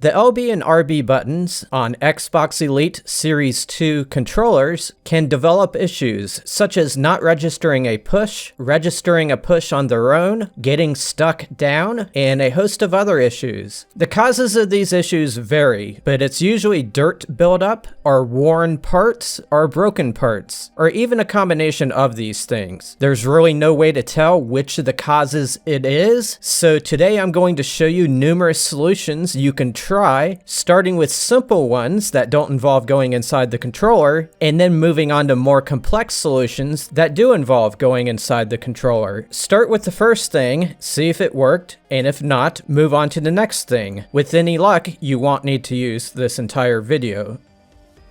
The LB and RB buttons on Xbox Elite Series 2 controllers can develop issues such as not registering a push on their own, getting stuck down, and a host of other issues. The causes of these issues vary, but it's usually dirt buildup, or worn parts, or broken parts, or even a combination of these things. There's really no way to tell which of the causes it is, so today I'm going to show you numerous solutions you can try, starting with simple ones that don't involve going inside the controller, and then moving on to more complex solutions that do involve going inside the controller. Start with the first thing, see if it worked, and if not, move on to the next thing. With any luck, you won't need to use this entire video.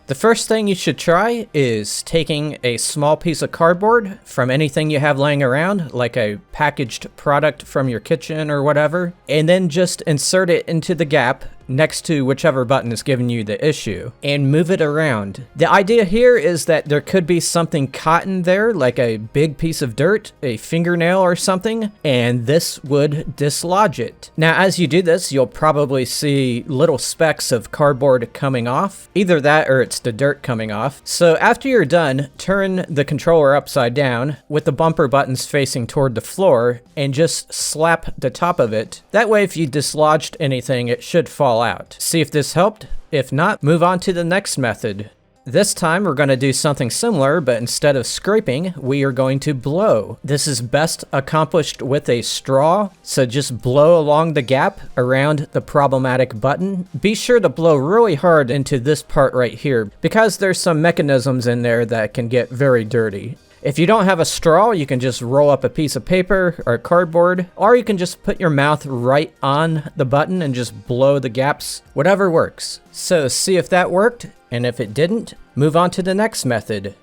The first thing you should try is taking a small piece of cardboard from anything you have laying around, like a packaged product from your kitchen or whatever, and then just insert it into the gap next to whichever button is giving you the issue, and move it around. The idea here is that there could be something caught in there, like a big piece of dirt, a fingernail or something, and this would dislodge it. Now, as you do this, you'll probably see little specks of cardboard coming off. Either that or it's the dirt coming off. So after you're done, turn the controller upside down with the bumper buttons facing toward the floor and just slap the top of it. That way, if you dislodged anything, it should fall out. See if this helped. If not, move on to the next method. This time we're going to do something similar, but instead of scraping, we are going to blow. This is best accomplished with a straw, so just blow along the gap around the problematic button. Be sure to blow really hard into this part right here, because there's some mechanisms in there that can get very dirty. If you don't have a straw, you can just roll up a piece of paper or cardboard, or you can just put your mouth right on the button and just blow the gaps, whatever works. So see if that worked, and if it didn't, move on to the next method.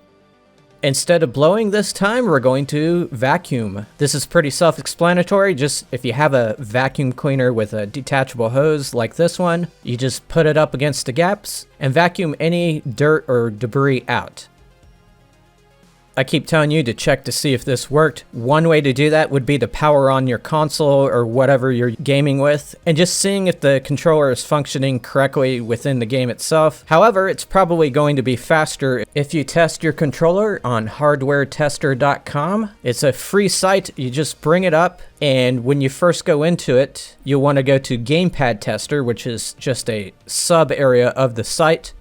Instead of blowing this time, we're going to vacuum. This is pretty self-explanatory. Just if you have a vacuum cleaner with a detachable hose like this one, you just put it up against the gaps and vacuum any dirt or debris out. I keep telling you to check to see if this worked. One way to do that would be to power on your console or whatever you're gaming with, and just seeing if the controller is functioning correctly within the game itself. However, it's probably going to be faster if you test your controller on hardwaretester.com. It's a free site. You just bring it up, and when you first go into it, you'll want to go to gamepad tester, which is just a sub area of the site.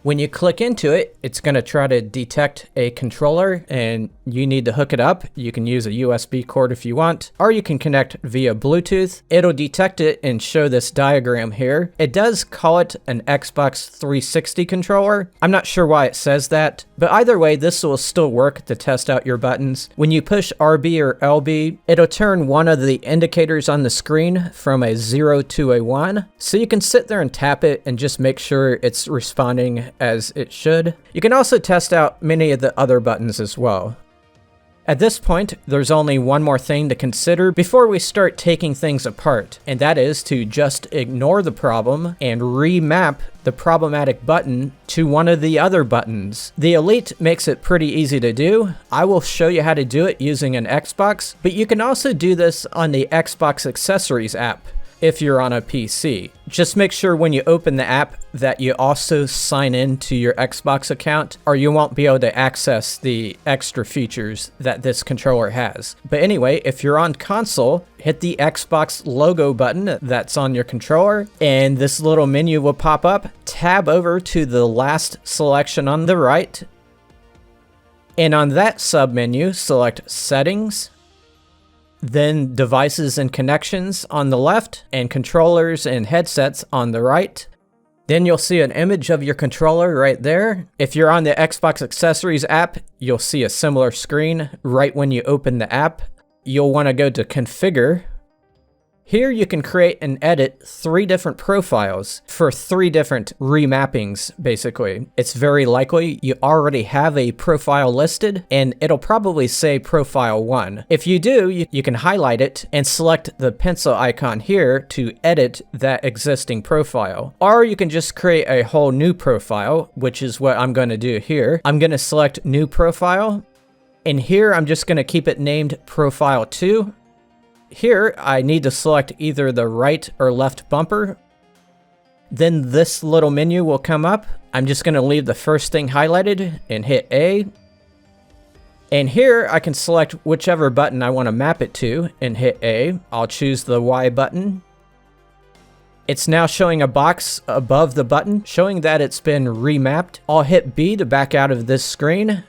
When you click into it, it's going to try to detect a controller, and you need to hook it up. You can use a USB cord if you want, or you can connect via Bluetooth. It'll detect it and show this diagram here. It does call it an Xbox 360 controller. I'm not sure why it says that, but either way, this will still work to test out your buttons. When you push RB or LB, it'll turn one of the indicators on the screen from a 0 to a 1. So you can sit there and tap it and just make sure it's responding as it should. You can also test out many of the other buttons as well. At this point, there's only one more thing to consider before we start taking things apart, and that is to just ignore the problem and remap the problematic button to one of the other buttons. The Elite makes it pretty easy to do. I will show you how to do it using an Xbox, but you can also do this on the Xbox Accessories app if you're on a PC. Just make sure when you open the app that you also sign in to your Xbox account, or you won't be able to access the extra features that this controller has. But anyway, if you're on console, hit the Xbox logo button that's on your controller, and this little menu will pop up. Tab over to the last selection on the right, and on that submenu, select Settings, then Devices and Connections on the left, and Controllers and Headsets on the right. Then you'll see an image of your controller right there. If you're on the Xbox Accessories app, you'll see a similar screen right when you open the app. You'll want to go to Configure. Here you can create and edit 3 different profiles for 3 different remappings, basically. It's very likely you already have a profile listed, and it'll probably say Profile 1. If you do, you can highlight it and select the pencil icon here to edit that existing profile. Or you can just create a whole new profile, which is what I'm going to do here. I'm going to select New Profile, and here I'm just going to keep it named Profile 2. Here, I need to select either the right or left bumper. Then this little menu will come up. I'm just going to leave the first thing highlighted and hit A. And here I can select whichever button I want to map it to and hit A. I'll choose the Y button. It's now showing a box above the button showing that it's been remapped. I'll hit B to back out of this screen.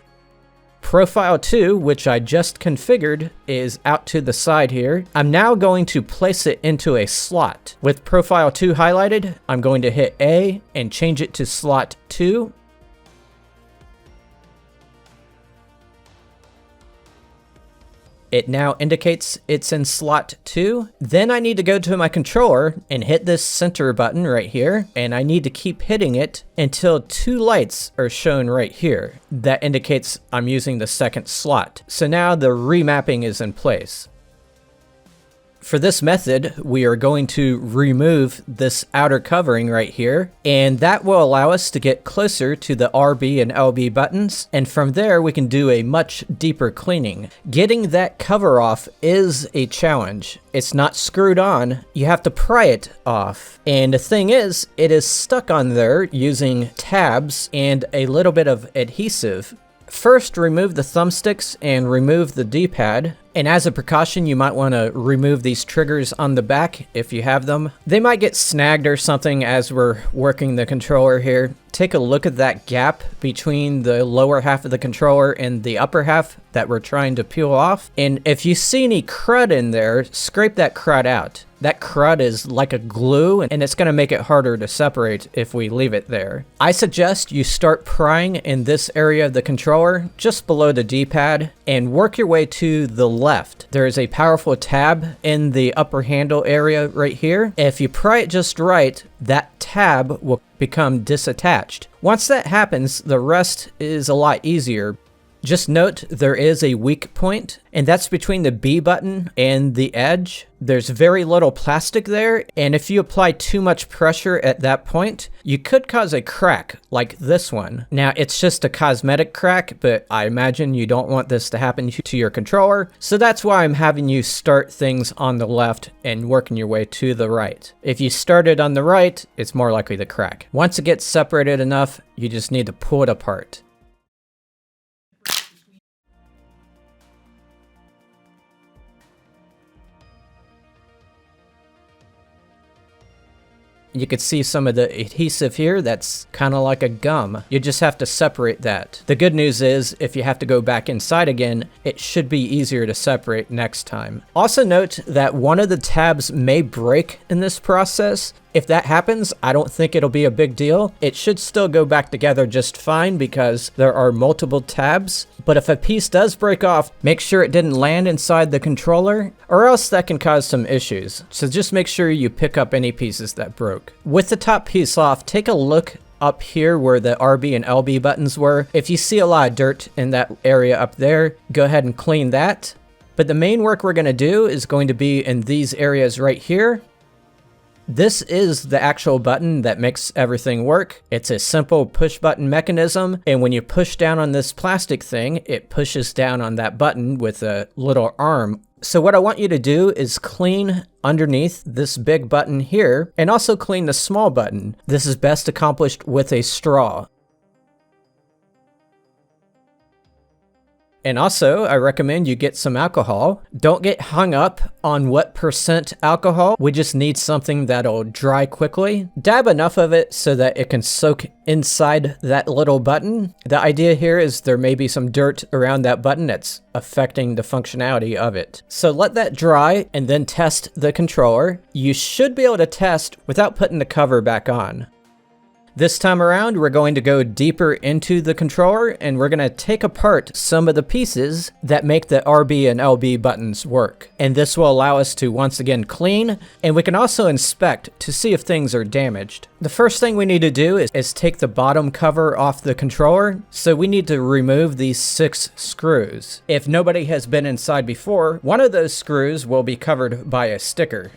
Profile 2, which I just configured, is out to the side here. I'm now going to place it into a slot. With Profile 2 highlighted, I'm going to hit A and change it to slot 2. It now indicates it's in slot 2. Then I need to go to my controller and hit this center button right here, and I need to keep hitting it until 2 lights are shown right here. That indicates I'm using the second slot. So now the remapping is in place. For this method, we are going to remove this outer covering right here, and that will allow us to get closer to the RB and LB buttons, and from there we can do a much deeper cleaning. Getting that cover off is a challenge. It's not screwed on, you have to pry it off. And the thing is, it is stuck on there using tabs and a little bit of adhesive. First, remove the thumbsticks and remove the D-pad. And as a precaution, you might want to remove these triggers on the back if you have them. They might get snagged or something as we're working the controller here. Take a look at that gap between the lower half of the controller and the upper half that we're trying to peel off. And if you see any crud in there, scrape that crud out. That crud is like a glue, and it's going to make it harder to separate if we leave it there. I suggest you start prying in this area of the controller, just below the D-pad, and work your way to the left. There is a powerful tab in the upper handle area right here. If you pry it just right, that tab will become disattached. Once that happens, the rest is a lot easier. Just note there is a weak point, and that's between the B button and the edge. There's very little plastic there, and if you apply too much pressure at that point, you could cause a crack like this one. Now, it's just a cosmetic crack, but I imagine you don't want this to happen to your controller, so that's why I'm having you start things on the left and working your way to the right. If you started on the right, it's more likely to crack. Once it gets separated enough, you just need to pull it apart. You could see some of the adhesive here, that's kind of like a gum. You just have to separate that. The good news is, if you have to go back inside again, it should be easier to separate next time. Also note that one of the tabs may break in this process. If that happens, I don't think it'll be a big deal. It should still go back together just fine because there are multiple tabs. But if a piece does break off, make sure it didn't land inside the controller, or else that can cause some issues. So just make sure you pick up any pieces that broke. With the top piece off, take a look up here where the RB and LB buttons were. If you see a lot of dirt in that area up there, go ahead and clean that. But the main work we're going to do is going to be in these areas right here. This is the actual button that makes everything work. It's a simple push button mechanism, and when you push down on this plastic thing, it pushes down on that button with a little arm. So what I want you to do is clean underneath this big button here, and also clean the small button. This is best accomplished with a straw. And also, I recommend you get some alcohol. Don't get hung up on what percent alcohol. We just need something that'll dry quickly. Dab enough of it so that it can soak inside that little button. The idea here is there may be some dirt around that button that's affecting the functionality of it. So let that dry and then test the controller. You should be able to test without putting the cover back on. This time around, we're going to go deeper into the controller, and we're going to take apart some of the pieces that make the RB and LB buttons work. And this will allow us to once again clean, and we can also inspect to see if things are damaged. The first thing we need to do is take the bottom cover off the controller, so we need to remove these 6 screws. If nobody has been inside before, one of those screws will be covered by a sticker.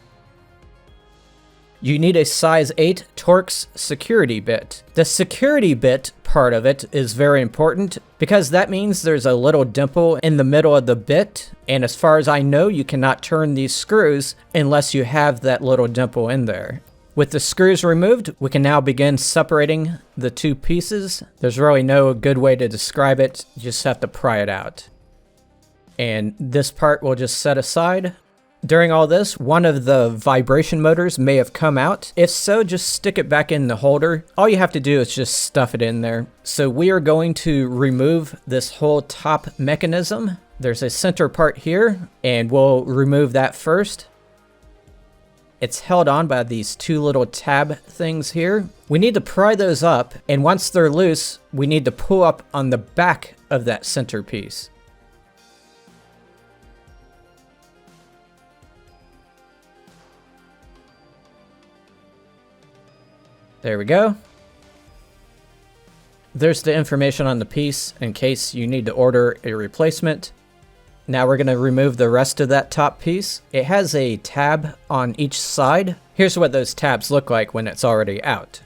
You need a size 8 Torx security bit. The security bit part of it is very important because that means there's a little dimple in the middle of the bit, and as far as I know, you cannot turn these screws unless you have that little dimple in there. With the screws removed, we can now begin separating the two pieces. There's really no good way to describe it. You just have to pry it out. And this part we'll just set aside. During all this, one of the vibration motors may have come out. If so, just stick it back in the holder. All you have to do is just stuff it in there. So we are going to remove this whole top mechanism. There's a center part here, and we'll remove that first. It's held on by these two little tab things here. We need to pry those up, and once they're loose, we need to pull up on the back of that centerpiece. There we go. There's the information on the piece in case you need to order a replacement. Now we're going to remove the rest of that top piece. It has a tab on each side. Here's what those tabs look like when it's already out.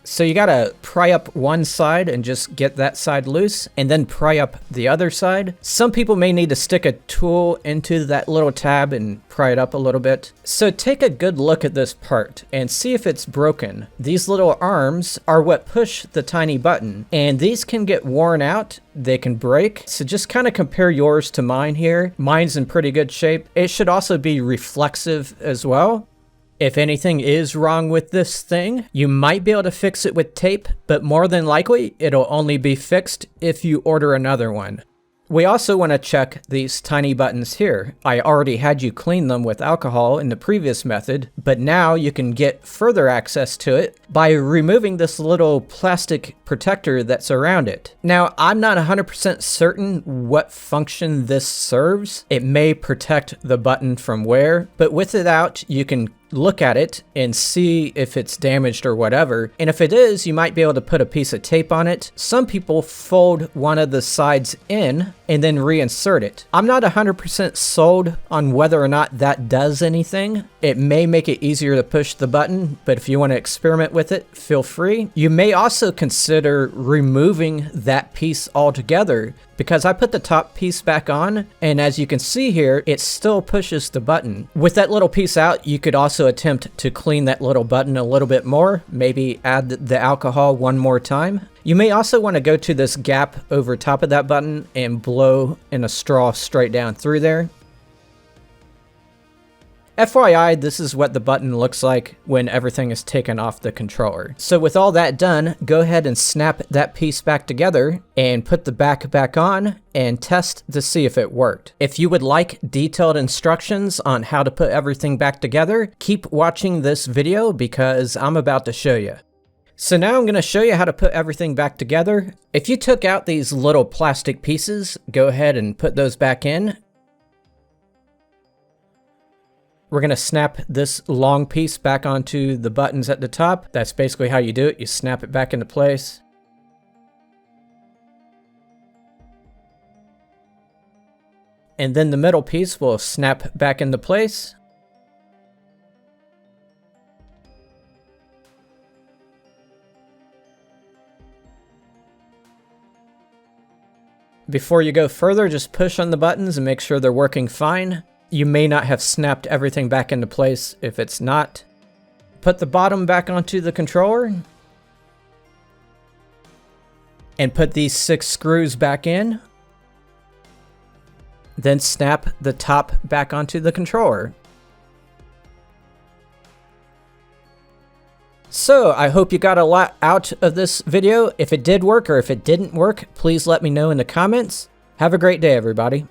So you gotta pry up one side and just get that side loose, and then pry up the other side. Some people may need to stick a tool into that little tab and pry it up a little bit. So take a good look at this part and see if it's broken. These little arms are what push the tiny button, and these can get worn out. They can break. So just kind of compare yours to mine here. Mine's in pretty good shape. It should also be reflexive as well. If anything is wrong with this thing, you might be able to fix it with tape, but more than likely, it'll only be fixed if you order another one. We also want to check these tiny buttons here. I already had you clean them with alcohol in the previous method, but now you can get further access to it by removing this little plastic protector that's around it. Now, I'm not 100% certain what function this serves. It may protect the button from wear, but with it out, you can look at it and see if it's damaged or whatever. And if it is, you might be able to put a piece of tape on it. Some people fold one of the sides in and then reinsert it. I'm not 100% sold on whether or not that does anything. It may make it easier to push the button, but if you want to experiment with it, feel free. You may also consider removing that piece altogether, because I put the top piece back on, and as you can see here, it still pushes the button. With that little piece out, you could also attempt to clean that little button a little bit more, maybe add the alcohol one more time. You may also want to go to this gap over top of that button and blow in a straw straight down through there. FYI, this is what the button looks like when everything is taken off the controller. So with all that done, go ahead and snap that piece back together and put the back on and test to see if it worked. If you would like detailed instructions on how to put everything back together, keep watching this video because I'm about to show you. So now I'm going to show you how to put everything back together. If you took out these little plastic pieces, go ahead and put those back in. We're going to snap this long piece back onto the buttons at the top. That's basically how you do it. You snap it back into place. And then the middle piece will snap back into place. Before you go further, just push on the buttons and make sure they're working fine. You may not have snapped everything back into place if it's not. Put the bottom back onto the controller. And put these 6 screws back in. Then snap the top back onto the controller. So, I hope you got a lot out of this video. If it did work or if it didn't work, please let me know in the comments. Have a great day, everybody.